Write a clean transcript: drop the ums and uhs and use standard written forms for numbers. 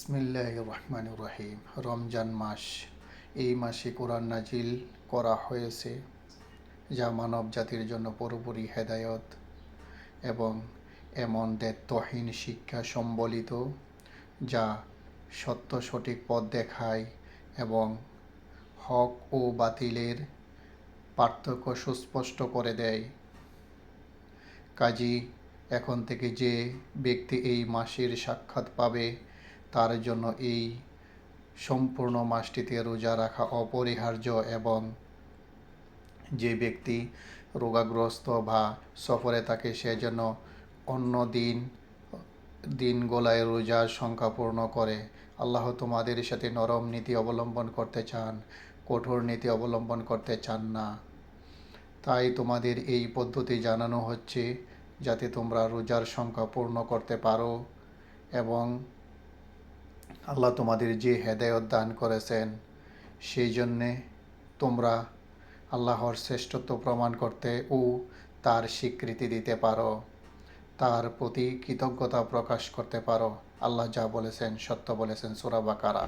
বিসমিল্লাহির রহমানির রহিম। রমজান মাস, এই মাসে কোরআন নাজিল করা হয়েছে, যা মানব জাতির জন্য পুরোপুরি হেদায়ত এবং এমন দ্ব্যর্থহীন শিক্ষা সম্বলিত, যা সত্য সঠিক পথ দেখায় এবং হক ও বাতিলের পার্থক্য সুস্পষ্ট করে দেয়। কাজী এখন থেকে যে ব্যক্তি এই মাসের সাক্ষাৎ পাবে, তার জন্য এই সম্পূর্ণ মাসটিতে রোজা রাখা অপরিহার্য, এবং যে ব্যক্তি রোগাগ্রস্ত বা সফরে থাকে, সে যেন অন্য দিনগুলোয় রোজার সংখ্যা পূর্ণ করে। আল্লাহ তোমাদের সাথে নরম নীতি অবলম্বন করতে চান, কঠোর নীতি অবলম্বন করতে চান না। তাই তোমাদের এই পদ্ধতি জানানো হচ্ছে, যাতে তোমরা রোজার সংখ্যা পূর্ণ করতে পারো এবং আল্লাহ তোমাদের যে হেদায়ত দান করেছেন, সেই জন্যে তোমরা আল্লাহর শ্রেষ্ঠত্ব প্রমাণ করতে ও তার স্বীকৃতি দিতে পারো, তার প্রতি কৃতজ্ঞতা প্রকাশ করতে পারো। আল্লাহ যা বলেছেন সত্য বলেছেন। সূরা বাকারা।